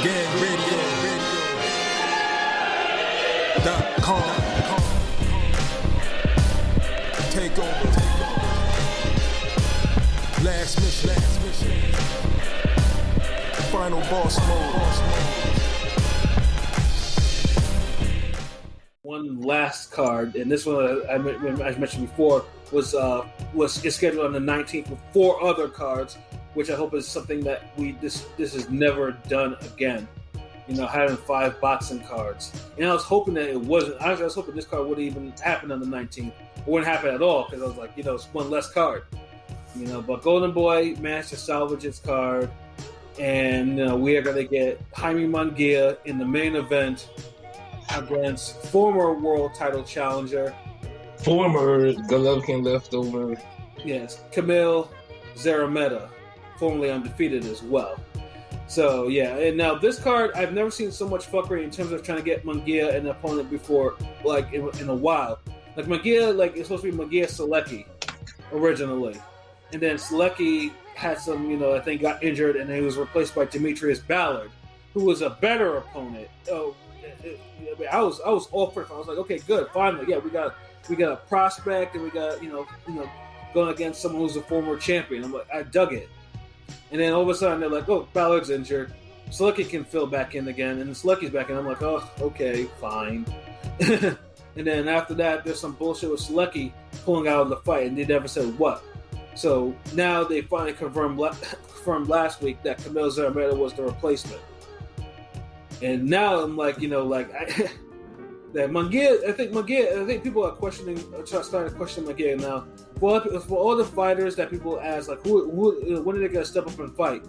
GangRadio.com. Take over. Last mission. Final boss mode. One last card, and this one I mentioned before was scheduled on the 19th with 4 other cards, which I hope is something that this is never done again. You know, having 5 boxing cards, and I was hoping that it wasn't. I was hoping this card wouldn't even happen on the 19th. It wouldn't happen at all because I was like, you know, it's one less card. You know, but Golden Boy managed to salvage its card, and we are going to get Jaime Munguia in the main event against former world title challenger, former Golovkin leftover. Yes, Kamil Szeremeta, formerly undefeated as well. So yeah, and now this card, I've never seen so much fuckery in terms of trying to get Munguia an opponent before, like in a while. Like Munguia, like it's supposed to be Munguia Selecki originally, and then Selecki had some, I think got injured, and he was replaced by Demetrius Ballard, who was a better opponent. I was all for it. I was like, okay, good, finally, yeah, we got a prospect, and we got going against someone who's a former champion. I'm like, I dug it. And then all of a sudden they're like, oh, Ballard's injured, Selecki can fill back in again, and Selecki's back in. I'm like, oh, okay, fine. And then after that, there's some bullshit with Selecki pulling out of the fight, and they never said what. So now they finally confirmed last week that Kamil Szeremeta was the replacement. And now I'm like, that Munguia. I think people are starting to question Munguia now. For all the fighters that people ask, like, when are they going to step up and fight?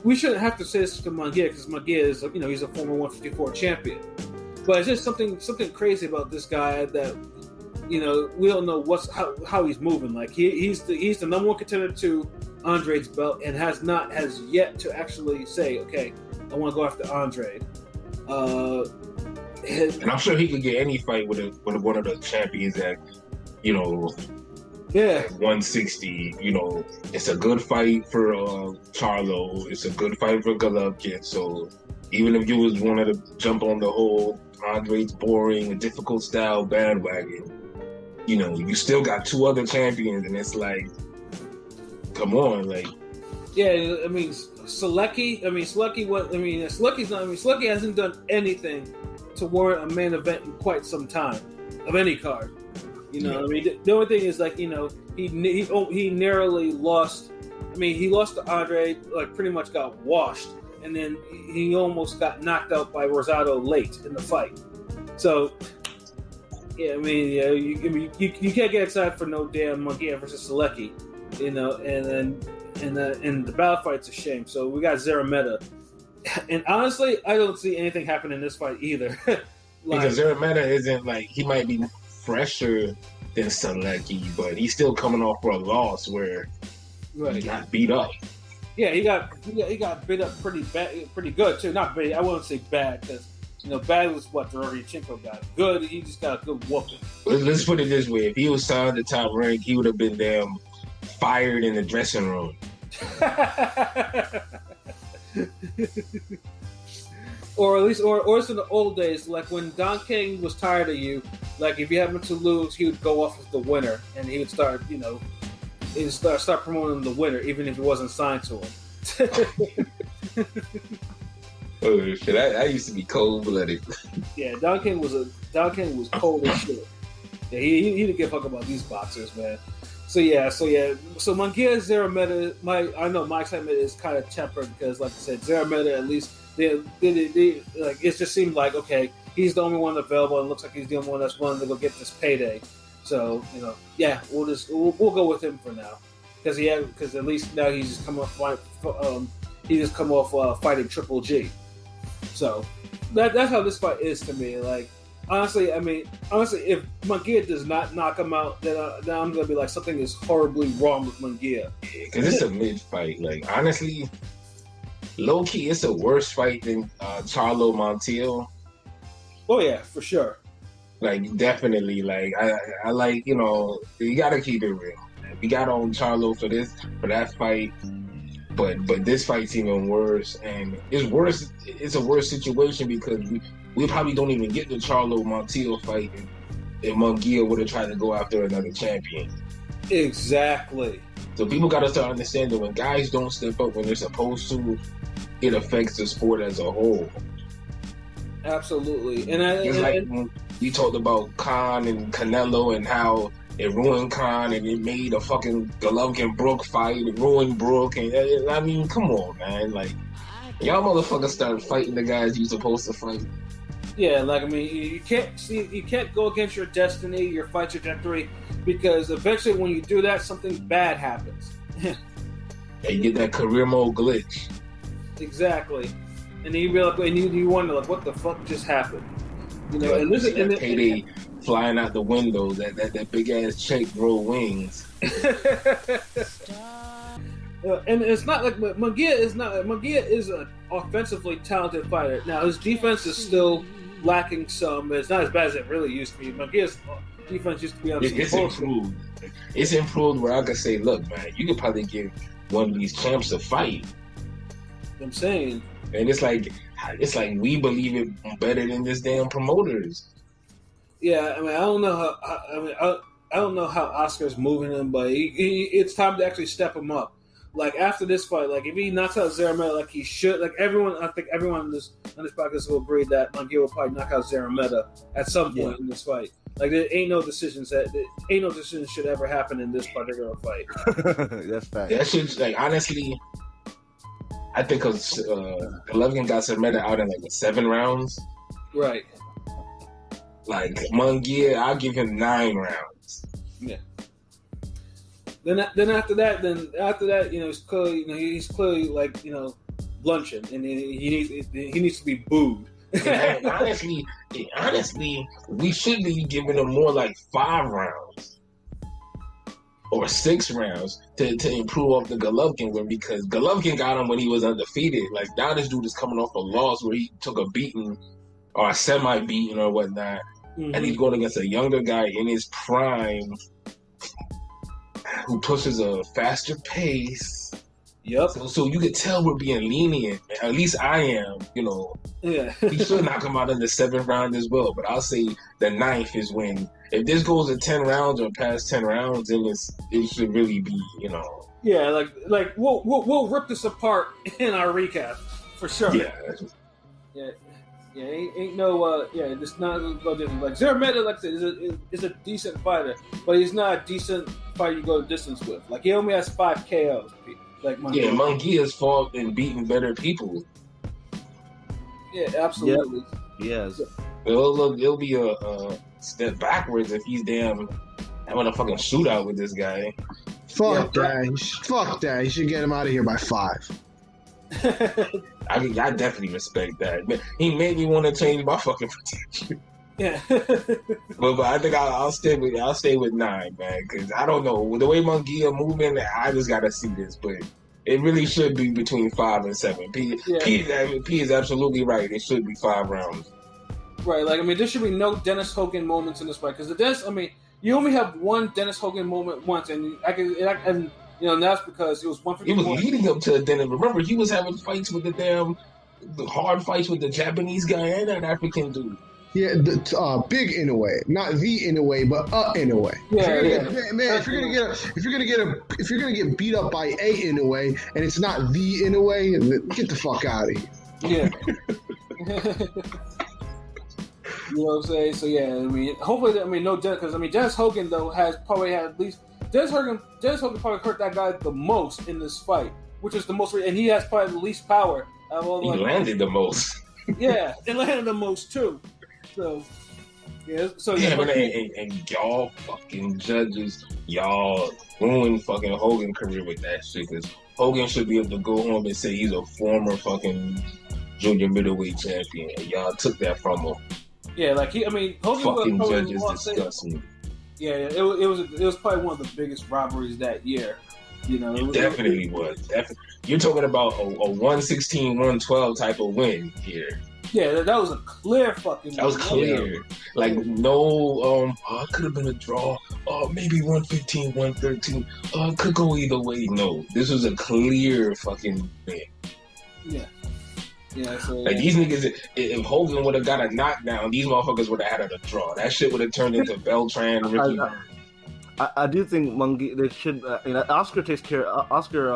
We shouldn't have to say this to Munguia because Munguia is, he's a former 154 champion. But it's just something crazy about this guy that, we don't know how he's moving. Like he's the number one contender to Andre's belt and has yet to actually say, okay, I want to go after Andre. And I'm sure he could get any fight with one of the champions at, at 160. It's a good fight for Charlo. It's a good fight for Golovkin. So even if you was wanted to jump on the whole Andre's boring and difficult style bandwagon, you still got 2 other champions, and it's like, come on, like. Yeah, I mean, Selecki hasn't done anything to warrant a main event in quite some time of any card. I mean, the only thing is like, he narrowly lost. I mean, he lost to Andre, like pretty much got washed, and then he almost got knocked out by Rosado late in the fight. So, yeah, I mean, you can't get excited for no damn Munguia versus Selecki, and the battle fight's a shame. So we got Szeremeta. And honestly, I don't see anything happen in this fight either. Because Szeremeta isn't like, he might be fresher than Selecki, but he's still coming off for a loss where he got beat up. Yeah, he got beat up pretty good too. Not bad. I wouldn't say bad because bad was what Derevyanchenko got. Good, he just got a good whooping. Let's put it this way: if he was signed to Top Rank, he would have been damn fired in the dressing room. Or at least, or it's in the old days, like when Don King was tired of you, like if you happened to lose, he would go off as the winner, and he would start, start promoting the winner, even if he wasn't signed to him. Oh shit! I used to be cold-blooded. Yeah, Don King was cold as shit. Yeah, he didn't give a fuck about these boxers, man. So Munguia Szeremeta, I know my excitement is kind of tempered because, like I said, Szeremeta at least they like it just seemed like, okay, he's the only one available and looks like he's the only one that's willing to go get this payday. So we'll go with him for now because at least now he's just come off fighting Triple G. So that's how this fight is to me. Like. Honestly, if Munguia does not knock him out, then I'm gonna be like, something is horribly wrong with Munguia. Because it's a mid fight. Like, honestly, low key, it's a worse fight than Charlo Montiel. Oh yeah, for sure. Like, definitely. Like, I like, you gotta keep it real. We got on Charlo for that fight. But this fight's even worse, and it's worse. It's a worse situation because we probably don't even get the Charlo Montiel fight if Munguia would have tried to go after another champion. Exactly. So people got to start understanding when guys don't step up when they're supposed to, it affects the sport as a whole. Absolutely. It's like when we talked about Khan and Canelo and how it ruined Khan and it made a fucking Golovkin-Brook fight. It ruined Brook. And I mean, come on, man. Like, y'all motherfuckers start fighting the guys you're supposed to fight. Yeah, like, I mean, you can't go against your destiny, your fight trajectory, because eventually when you do that, something bad happens. Yeah, you get that career mode glitch. Exactly. And then you realize, and you wonder, like, what the fuck just happened? You know, and this is payday flying out the window. That big ass check grow wings. And it's not like Munguia is an offensively talented fighter. Now his defense is still lacking some. It's not as bad as it really used to be. Munguia's defense used to be on some It's bullshit. improved. It's improved where I could say, look, man, you could probably give one of these champs a fight. I'm saying. And it's like we believe it better than this damn promoters. Yeah, I mean, I don't know how Oscar's moving him, but it's time to actually step him up. Like after this fight, like if he knocks out Szeremeta like he should, like I think everyone on this podcast will agree that Munguia will probably knock out Szeremeta at some point in this fight. Like there ain't no decisions should ever happen in this particular fight. That's fact. That should, like, honestly, I think because Golovkin got Szeremeta out in like 7 rounds. Right. Like Munguia, I'll give him 9 rounds. Yeah. Then after that, you know, he's clearly like, you know, lunching, and he needs to be booed. And honestly, we should be giving him more like 5 rounds or 6 rounds to improve off the Golovkin win, because Golovkin got him when he was undefeated. Like now, this dude is coming off a loss where he took a beating or a semi-beating or whatnot, and he's going against a younger guy in his prime who pushes a faster pace. Yep. So you could tell we're being lenient. At least I am. You know. Yeah. He should not come out in the 7th round as well. But I'll say the 9th is when, if this goes to 10 rounds or past 10 rounds, then it should really be, you know. Yeah, like we'll rip this apart in our recap for sure. Yeah. Yeah, ain't no it's not go different. Like Szeremeta, like I said, is a decent fighter, but he's not a decent fighter you go the distance with. Like he only has 5 KOs. Like Munguia's fought and beaten better people. Yeah, absolutely. Yep. Yes. It'll be a step backwards if he's having a fucking shootout with this guy. Fuck that. You should get him out of here by 5. I mean, I definitely respect that. But he made me want to change my fucking prediction. Yeah. but I think I'll stay with 9, man, because I don't know, with the way Munguia moving, I just gotta see this, but it really should be between 5 and 7. P is absolutely right. It should be 5 rounds. Right. Like I mean, there should be no Dennis Hogan moments in this fight, because you only have one Dennis Hogan moment once, and you know, and that's because it was 151. It was leading up to Dennis. Remember, he was having fights with the hard fights with the Japanese guy and that African dude. Yeah, big Inoue, not the Inoue, but Inoue. If you're gonna get beat up by a Inoue and it's not the Inoue, get the fuck out of here. Yeah. You know what I'm saying? So yeah, I mean, hopefully, no Dennis, because Dennis Hogan though probably had at least Dennis Hogan probably hurt that guy the most in this fight, which is the most, and he has probably the least power. He landed the most. Yeah, it landed the most too. So, yeah. So yeah, and y'all fucking judges, y'all ruined fucking Hogan's career with that shit. Because Hogan should be able to go home and say he's a former fucking junior middleweight champion, and y'all took that from him. Yeah, like Hogan fucking was judges disgust me. Yeah, it was probably one of the biggest robberies that year. You know, it definitely was. You're talking about a 116-112 type of win here. Yeah, that was a clear fucking. That was clear. Like no, it could have been a draw. Maybe 115, 113. Could go either way. No, this was a clear fucking win. Yeah. Yeah, so, like these niggas, if Hogan would have got a knockdown, these motherfuckers would have had a draw. That shit would have turned into Beltran, Ricky. I do think Munguia. They should. Oscar takes care. Oscar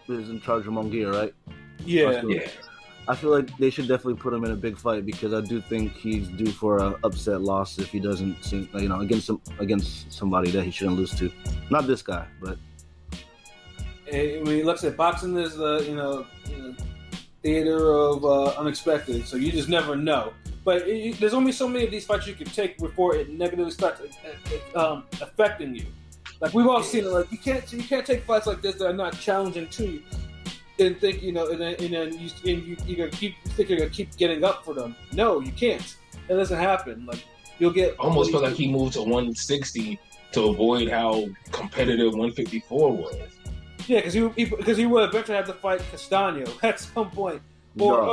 is in charge of Munguia, right? Yeah. Yeah. I feel like they should definitely put him in a big fight because I do think he's due for an upset loss if he doesn't, against somebody that he shouldn't lose to. Not this guy, but. I mean, like I said, boxing is theater of unexpected, so you just never know. But there's only so many of these fights you can take before it negatively starts affecting you. Like we've all seen it. Like you can't take fights like this that are not challenging to you, and think and then you're gonna keep getting up for them. No, you can't. That doesn't happen. Like you'll get almost felt like he moved to 160 to avoid how competitive 154 was. Yeah, because he would eventually have to fight Castano at some point,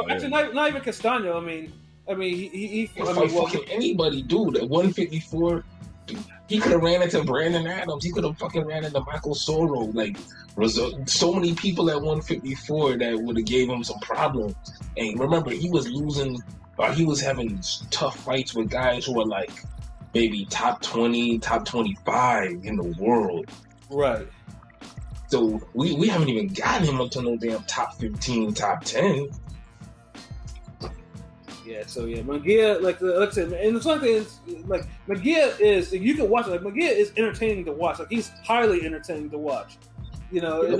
actually not even Castano. I mean he fucking anybody, dude. At 154, he could have ran into Brandon Adams. He could have fucking ran into Michael Soro. Like so many people at 154 that would have gave him some problems. And remember, he was losing, or he was having tough fights with guys who were like maybe top 20, top 25 in the world. Right. So we haven't even gotten him up to no damn top 15, top 10. Yeah, so yeah, Munguia, like I said, and the funny thing is, like Munguia is, you can watch it. Like Munguia is entertaining to watch. Like he's highly entertaining to watch. You know,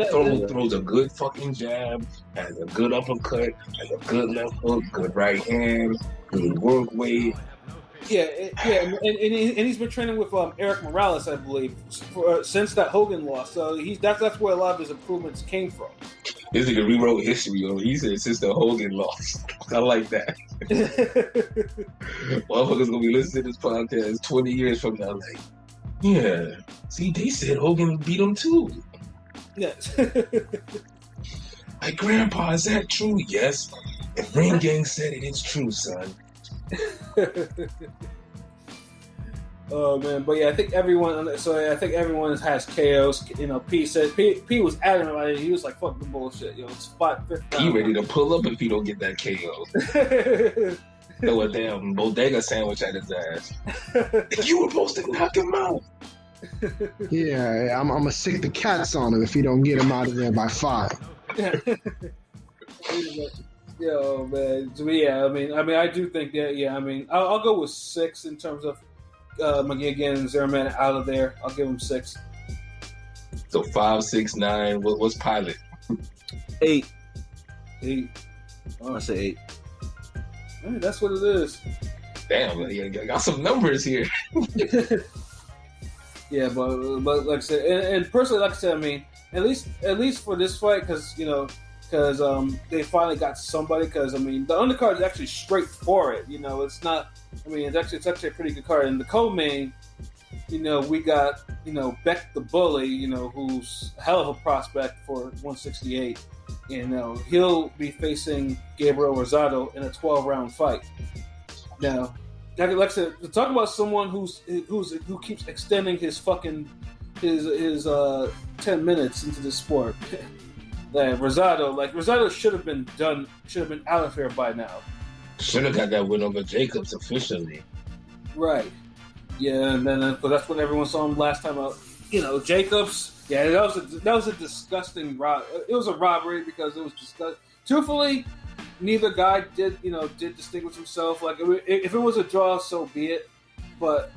throws a good fucking jab, has a good uppercut, has a good left hook, good right hand, good work weight. Yeah, and he's been training with Eric Morales, I believe, since that Hogan loss. So that's where a lot of his improvements came from. This nigga rewrote history. He said since the Hogan loss. I like that. Motherfuckers gonna be listening to this podcast 20 years from now, like, yeah. See, they said Hogan beat him too. Yes. Like, Grandpa, is that true? Yes. If Ring Gang said it, it's true, son. Oh man, but yeah, I think everyone has KOs. You know, P was adamant about it. He was like, "Fuck the bullshit, yo." It's spot 5th. He ready to pull up if he don't get that KO. Throw a damn bodega sandwich at his ass. You were supposed to knock him out. Yeah, I'm gonna sick the cats on him if he don't get him out of there by 5. Yo, man. So, yeah, I mean, I do think that. Yeah, I mean, I'll go with 6 in terms of Munguia and Szeremeta out of there. I'll give him 6. So 5, 6, 9. What's Pilot? 8. 8. Oh. I say 8. Hey, that's what it is. Damn, I got some numbers here. Yeah, but like I said, and personally, like I said, I mean, at least for this fight, because they finally got somebody. Because I mean, the undercard is actually straight for it. You know, it's not. I mean, it's actually a pretty good card. And the co-main, you know, we got Beck the Bully, you know, who's a hell of a prospect for 168. You know, he'll be facing Gabriel Rosado in a 12-round fight. Now, like I said, to talk about someone who keeps extending his 10 minutes into the sport. Rosado should have been out of here by now. Should have got that win over Jacobs officially. Right. Yeah, and then that's when everyone saw him last time out. You know, Jacobs. Yeah, that was a disgusting It was a robbery because it was disgusting. Truthfully, neither guy did distinguish himself. Like, if it was a draw, so be it. But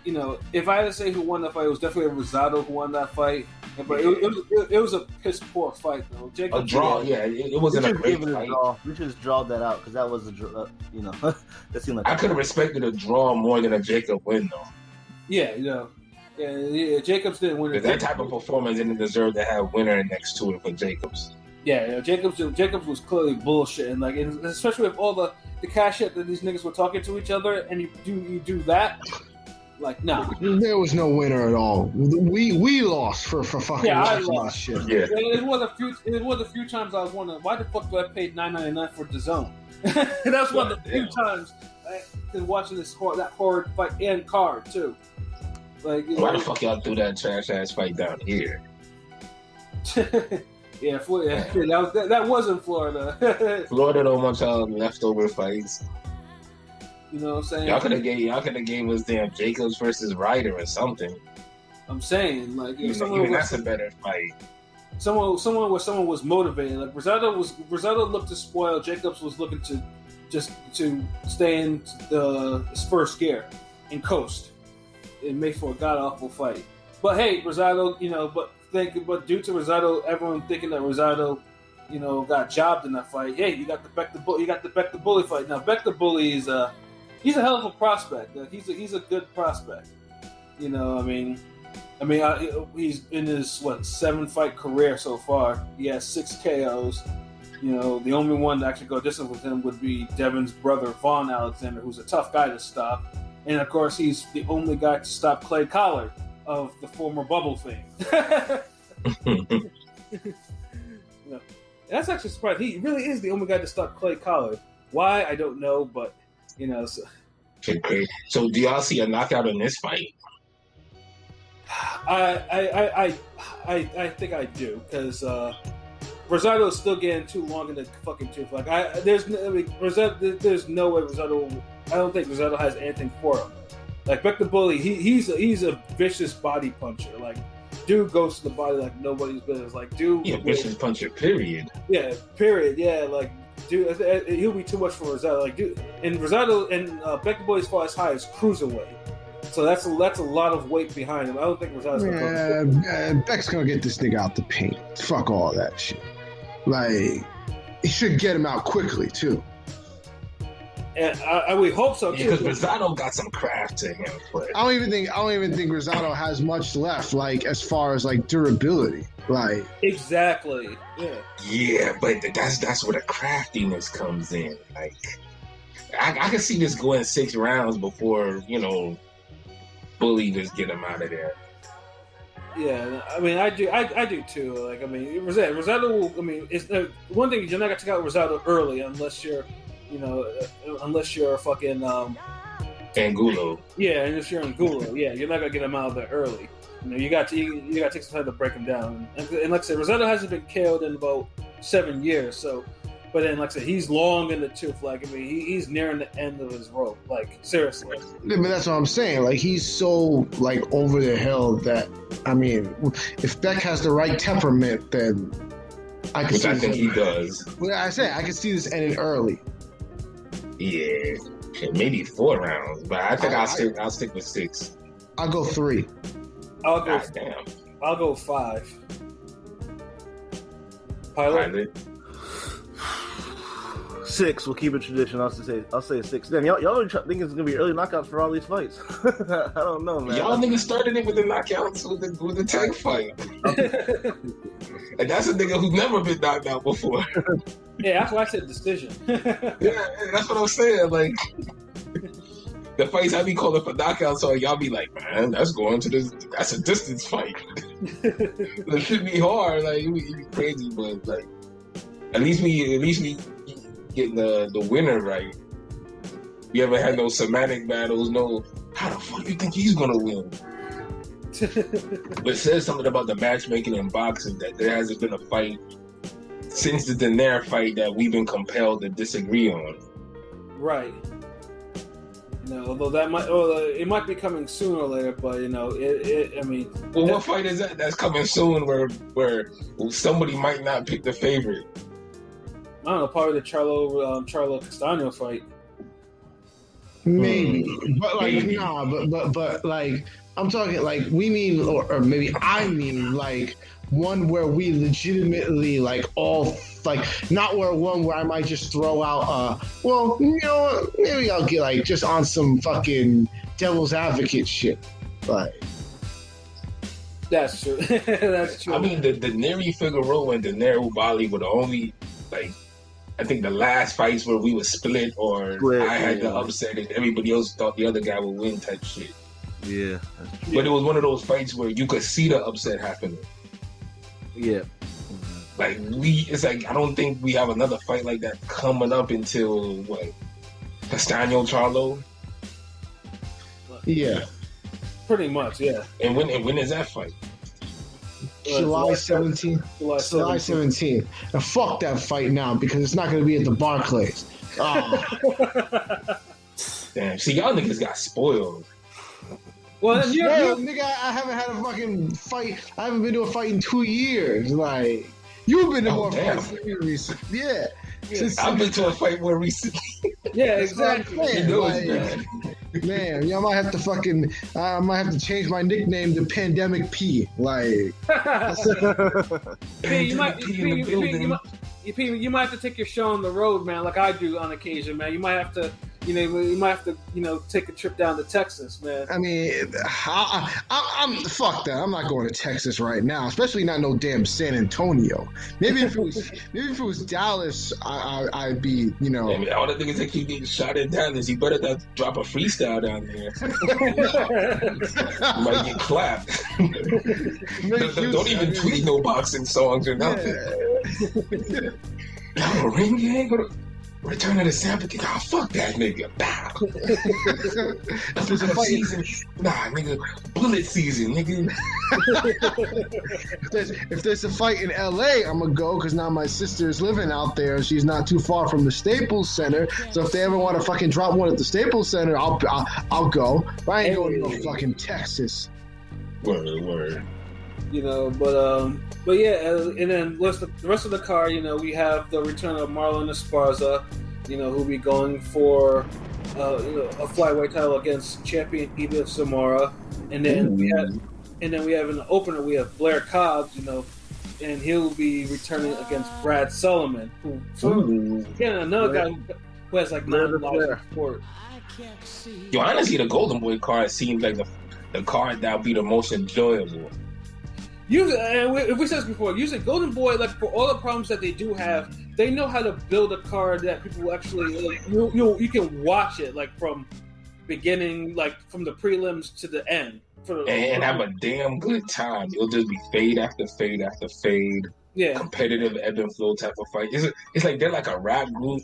if I had to say who won that fight, it was definitely Rosado who won that fight. But it was a piss poor fight though. Jacob, a draw, yeah. It wasn't a great fight. We should just draw that out because that was a draw. That seemed like I could have respected a draw more than a Jacob win though. Yeah, Yeah, Jacobs didn't win. That type of performance didn't deserve to have winner next to it for Jacobs. Yeah, Jacobs was clearly bullshitting. Like, and especially with all the cash shit that these niggas were talking to each other, and you do that. Like, no. There was no winner at all. We lost for fucking I watching lost. that shit. Yeah. It was a few times I was wondering why the fuck do I pay $9.99 for DAZN? That's one of the few times I been watching that horror fight and card too. Like, why the fuck y'all do that trash ass fight down here? that was in Florida. Florida don't want y'all leftover fights. You know what I'm saying? Y'all could have gave us damn Jacobs versus Ryder or something. I'm saying, like, Even that's a better fight. Someone was motivated. Like Rosado looked to spoil. Jacobs was looking to stay in his first gear and coast. It made for a god awful fight. But hey, Rosado, but due to Rosado, everyone thinking that Rosado, got jobbed in that fight. Hey, you got the Beck the Bully fight. Now Beck the Bully is he's a hell of a prospect. Like, he's a good prospect. He's in his 7-fight career so far. He has 6 KOs. The only one to actually go distance with him would be Devin's brother Vaughn Alexander, who's a tough guy to stop. And of course, he's the only guy to stop Clay Collard of the former Bubble fame. That's actually surprising. He really is the only guy to stop Clay Collard. Why, I don't know, but So. So do y'all see a knockout in this fight? I think I do, because Rosado is still getting too long in the fucking tooth. Like, there's no way Rosado. I don't think Rosado has anything for him. Like Beck the Bully, he's a vicious body puncher. Like, dude goes to the body like nobody's business. Like, dude, vicious puncher. Period. Yeah, period. Yeah, like, dude, he'll be too much for Rosado. Like, dude, and Rosado and Beck the Bully's far as high as cruiserweight. So that's a lot of weight behind him. I don't think Rosado's gonna Beck's gonna get this nigga out the paint. Fuck all that shit. Like, he should get him out quickly too. And we hope so too. Because Rosado got some craft to him. But I don't even think Rosado has much left. Like, as far as like durability. Like, exactly. Yeah. Yeah, but that's where the craftiness comes in. Like, I can see this going 6 rounds before Bully just get him out of there. Yeah, I do too. Like, Rosado. It's one thing, you're not gonna take out Rosado early unless you're a fucking Angulo. Yeah, unless you're Angulo. Yeah, you're not gonna get him out of there early. You got to take some time to break him down. And like I said, Rosado hasn't been killed in about 7 years. So, but then like I said, he's long in the tooth. Like, he's nearing the end of his rope. Like, seriously. Yeah, but that's what I'm saying. Like, he's so like over the hill that if Beck has the right temperament, then I think he does. Well, I can see this ending early. Yeah, maybe 4 rounds, but I think I'll stick with 6. I'll go 3. I'll go 5. Pilot? 6. We'll keep it tradition. I'll say 6. Damn, y'all think it's gonna be early knockouts for all these fights? I don't know, man. Y'all niggas started it with the knockouts with the tag fight, and that's a nigga who's never been knocked out before. Yeah, that's why I said decision. Yeah, that's what I'm saying. Like, the fights I be calling for knockouts, so y'all be like, man, that's a distance fight. It should be hard. Like, it be crazy, but like, at least we getting the winner right. You ever had those semantic battles? No, how the fuck you think he's gonna win? But it says something about the matchmaking in boxing, that there hasn't been a fight since the Daenerys fight that we've been compelled to disagree on. Right. Although it might be coming sooner or later, but Well, what fight is that? That's coming soon, where somebody might not pick the favorite. I don't know, probably the Charlo Castano fight. Maybe, but like, nah, but like, I'm talking like, we mean, or maybe I mean like one where we legitimately like all like, not one where I might just throw out well, maybe I'll get like just on some fucking devil's advocate shit, like. That's true. That's true. I mean, the Neri Figueroa and the Neri Bali were the only, like, I think the last fights where we were split or I had the upset and everybody else thought the other guy would win type shit. Yeah. But it was one of those fights where you could see the upset happening. Yeah. Like it's like I don't think we have another fight like that coming up until what? Castaño Charlo? Yeah. Pretty much, yeah. And when is that fight? July 17th. July 17th. And fuck that fight now because it's not going to be at the Barclays. Oh. Damn. See, y'all niggas got spoiled. Well, nigga, I haven't had a fucking fight. I haven't been to a fight in 2 years. Like, you've been to more fights than me recently. Yeah. I've been to a fight more recently. Yeah, exactly. You know it's bad. Man, I might have to I might have to change my nickname to Pandemic P. Like, you might have to take your show on the road, man, like I do on occasion, man. You might have to, take a trip down to Texas, man. I mean, I'm fuck that. I'm not going to Texas right now, especially not no damn San Antonio. Maybe if it was Dallas, I'd be, I mean, all the niggas that keep getting shot in Dallas, you better not drop a freestyle down there. You might get clapped. Don't even tweet no boxing songs or nothing. Y'all a ring gang? Return of the Sample King. Oh, fuck that nigga. Bow. There's a season. Nah, nigga. Bullet season, nigga. if there's a fight in LA, I'm gonna go because now my sister is living out there. She's not too far from the Staples Center. So if they ever want to fucking drop one at the Staples Center, I'll go. But I ain't going to no fucking Texas. Word. But yeah, and then the rest of the card, we have the return of Marlon Esparza, who'll be going for, a flyweight title against champion Edith Zamora, and then we have an opener. We have Blair Cobbs, and he'll be returning against Brad Sullivan, another guy who has like 9 lives in sport. Yo, honestly, the Golden Boy card seems like the card that would be the most enjoyable. If we said this before, usually Golden Boy, like for all the problems that they do have, they know how to build a card that people actually you can watch it like from beginning, like from the prelims to the end, and have a damn good time. It'll just be fade after fade after fade. Yeah, competitive ebb and flow type of fight. It's like they're like a rap group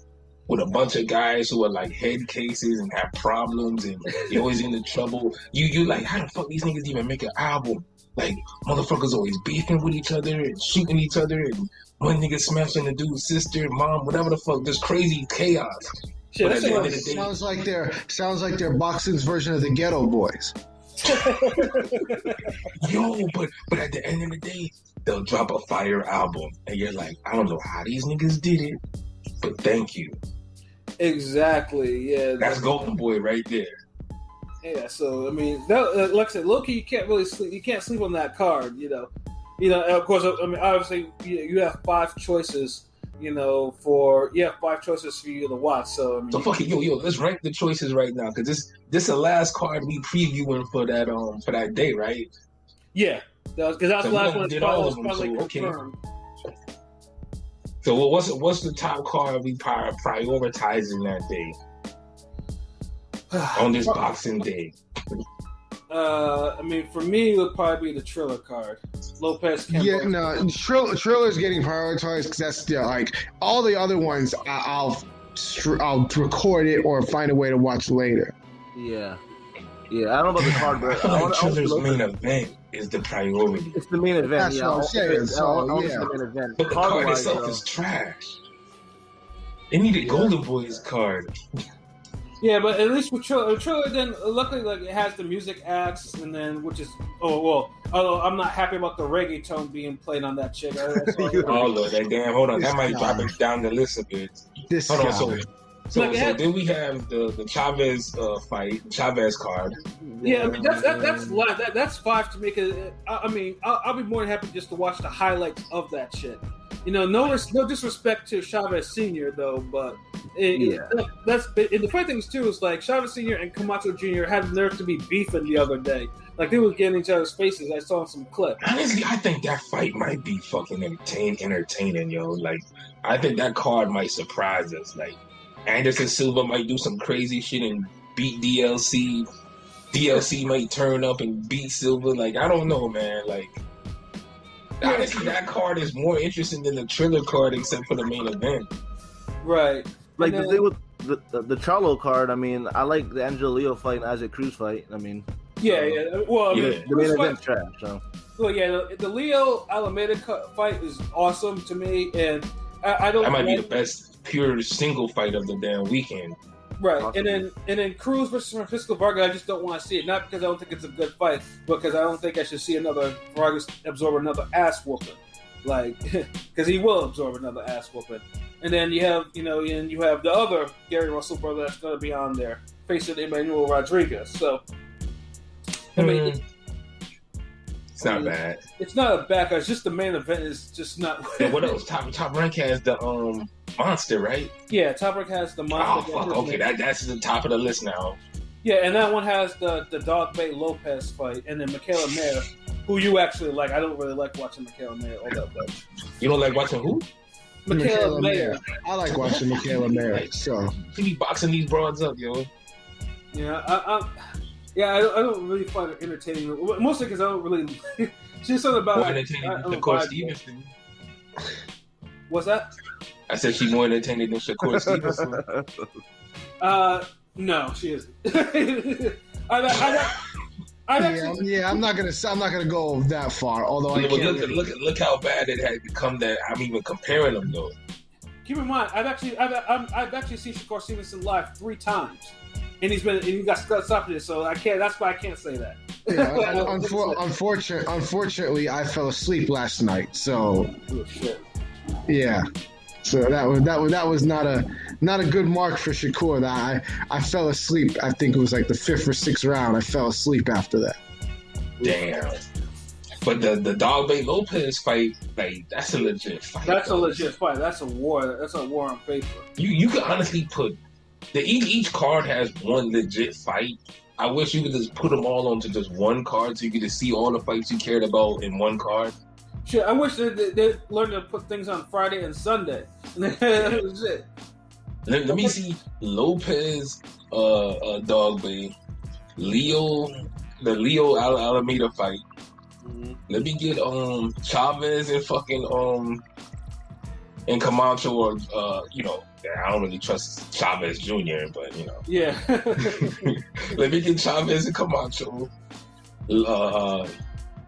with a bunch of guys who are like head cases and have problems and they're always into trouble. You like, how the fuck these niggas even make an album? Like, motherfuckers always beefing with each other and shooting each other, and one nigga smashing the dude's sister, mom, whatever the fuck. There's crazy chaos. Shit, but at the end of the day, sounds like their boxing's version of the Ghetto Boys. Yo, but at the end of the day, they'll drop a fire album, and you're like, I don't know how these niggas did it, but thank you. Exactly. Yeah. That's Golden Boy right there. Yeah, so I mean, that, like I said, low key, you can't really sleep. You can't sleep on that card, Of course, I mean, obviously, you have 5 choices, you have 5 choices for you to watch. So I mean, so fuck it, yo, let's rank the choices right now because this is the last card we previewing for that day, right? Yeah, because that's the last one. Did all of them, so confirmed. Okay. So what's the top card we prioritizing that day? On this Boxing Day. I mean, for me, it would probably be the Triller card. Lopez. Campbell. Yeah, no, Triller's getting prioritized because that's like all the other ones. I'll record it or find a way to watch later. Yeah. I don't know about the card, but Triller's main event is the priority. It's the main event. That's what I'm saying. It's the main event. But the card itself is trash. They needed Golden Boy's card. Yeah, but at least with Triller, then luckily, like it has the music acts, and then although I'm not happy about the reggaeton being played on that chick. Oh Lord, hold on, that might drop it down the list a bit. Hold on, so then we have the Chavez fight, Chavez card. Yeah, I mean that's 5 to make it. I mean, I'll be more than happy just to watch the highlights of that shit. No disrespect to Chavez Sr. though, but that's and the funny thing is too is like Chavez Sr. and Camacho Jr. had the nerve to be beefing the other day. Like they were getting each other's faces. I saw some clips. Honestly, I think that fight might be fucking entertaining, yo. Like I think that card might surprise us. Like Anderson Silva might do some crazy shit and beat DLC. DLC might turn up and beat Silver. Like, I don't know, man. Like, honestly, that card is more interesting than the Triller card, except for the main event. Right. Like the thing with the Charlo card, I mean, I like the Angelo Leo fight and Isaac Cruz fight. I mean, yeah. Well, I mean, the main event's trash. So. Well, yeah, the Leo Alameda fight is awesome to me, and I don't. That might be the best pure single fight of the damn weekend. Right, Awesome. and then Cruz versus Francisco Vargas, I just don't want to see it. Not because I don't think it's a good fight, but because I don't think I should see another Vargas absorb another ass whooping, like because he will absorb another ass whooping. And then you have and you have the other Gary Russell brother that's going to be on there facing Emmanuel Rodriguez. So I mean. It's not bad. It's not a bad card. It's just the main event is just not. Yeah, what else? Top rank has the monster, right? Yeah, Top Rank has the monster. Oh fuck! Okay, that's the top of the list now. Yeah, and that one has the Dog Bay Lopez fight, and then Michaela Mayer, who you actually like. I don't really like watching Michaela Mayer all that much. You don't like watching who? Michaela Mayer. I like watching Michaela Mayer. So she be boxing these broads up, yo. Yeah, I don't really find her entertaining. Mostly because I don't really. She's something about. More entertaining than Shakur Stevenson. What's that? I said she's more entertaining than Shakur Stevenson. No, she isn't. I'm not gonna go that far. Although I can't. Look how bad it had become that I'm even comparing them though. Keep in mind, I've actually seen Shakur Stevenson live 3 times. And he got stopped it, so I can't. That's why I can't say that. Yeah, unfortunately, I fell asleep last night. So, yeah. So that was not a good mark for Shakur. That I fell asleep. I think it was like the 5th or 6th round. I fell asleep after that. Damn. But the Dog Bay Lopez fight, like that's a legit fight. That's a legit fight. That's a war. That's a war on paper. You could honestly put. Each card has one legit fight. I wish you could just put them all onto just one card so you could just see all the fights you cared about in one card. Shit, I wish they learned to put things on Friday and Sunday. That was it. Let me see Lopez, Dog Bay, the Leo Alameda fight. Mm-hmm. Let me get Chavez and fucking and Camacho or I don't really trust Chavez Jr., but yeah. Let me get Chavez and Camacho,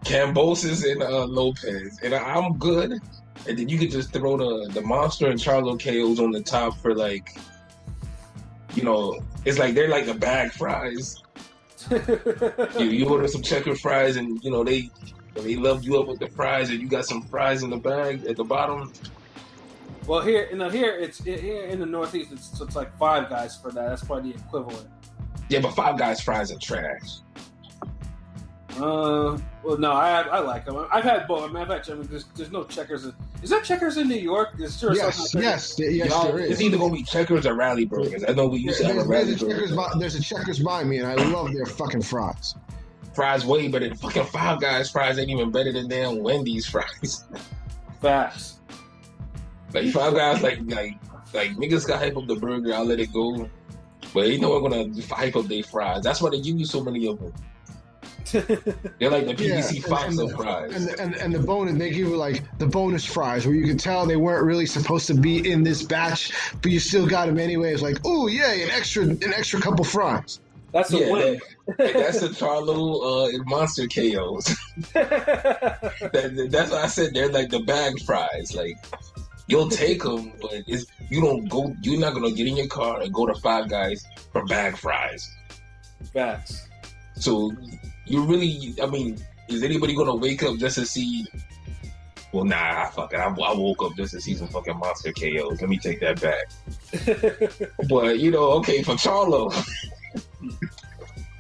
Cambosis and Lopez, and I'm good. And then you could just throw the Monster and Charlo KOs on the top for like, it's like they're like the bag fries. you order some checker fries, and they love you up with the fries, and you got some fries in the bag at the bottom. Well, here in the Northeast, it's like Five Guys for that. That's probably the equivalent. Yeah, but Five Guys fries are trash. Well, no, I like them. I've had both. There's no Checkers. Is there Checkers in New York? Yes, there is. It's either gonna be Checkers or Rally Burgers. I know we used to have a Rally Burger. There's a Checkers by me, and I love their fucking fries. Fries way better than fucking Five Guys fries. Ain't even better than damn Wendy's fries. Facts. Like Five Guys, like niggas got hype up the burger. I'll let it go, but they know I'm gonna hype up their fries. That's why they give you so many of them. They're like the PVC Fox of fries. And the bonus, they give you like the bonus fries where you can tell they weren't really supposed to be in this batch, but you still got them anyway. It's like, oh yay, an extra couple fries. That's a win. That's the Charlo and Monster KOs. That's why I said they're like the bag fries. Like you'll take them, but you're not gonna get in your car and go to Five Guys for bag fries. Facts. So you really, is anybody gonna wake up just to see? Well, nah, fuck it. I woke up just to see some fucking Monster KOs. Let me take that back. But okay, for Charlo.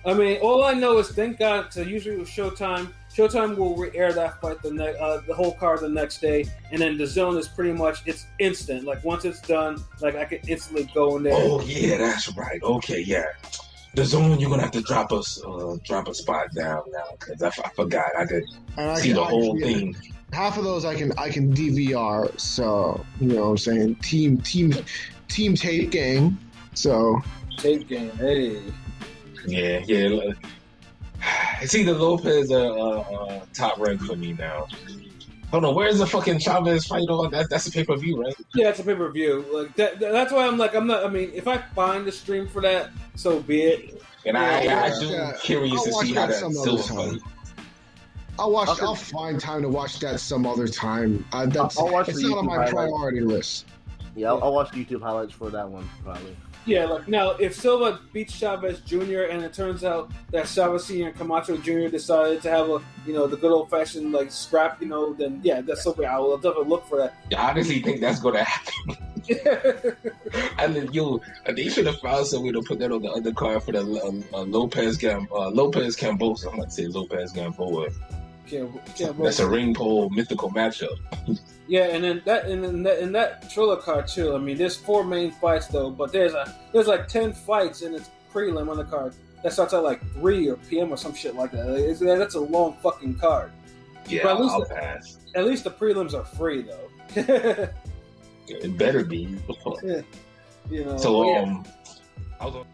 All I know is thank God to usually with Showtime. Showtime will re-air that fight the whole card the next day, and then the zone is pretty much it's instant. Like once it's done, like I can instantly go in there. Oh yeah, that's right. Okay, yeah. The zone, you're gonna have to drop a spot down now because I forgot I could see the whole thing. Half of those I can DVR. So you know what I'm saying, team tape gang. So tape game, hey. Yeah. It's either Lopez or Top Rank for me now. Hold on, where's the fucking Chavez fight on? That's a pay-per-view, right? Yeah, it's a pay-per-view. Like that's why I'm like, I'm not. I mean, if I find the stream for that, so be it. And I do curious to see how that Silva fight. I'll find time to watch that some other time. I'll watch it's not on my priority list. Yeah, I'll watch YouTube highlights for that one probably. Yeah, like now, if Silva beats Chavez Jr. and it turns out that Chavez Sr. and Camacho Jr. decided to have the good old fashioned like scrap, then yeah, that's something I will definitely look for that. I honestly think that's gonna happen. And then they should have found some way to put that on the undercard for the Lopez Cambosa. I'm gonna say Lopez Gamboa. That's a ring pole mythical matchup. Yeah, and then that Triller card too. I mean, there's 4 main fights though, but there's like 10 fights in its prelim on the card. That starts at like 3 or PM or some shit like that. That's a long fucking card. Yeah, I'll pass. At least the prelims are free though. It better be. Yeah. So I was on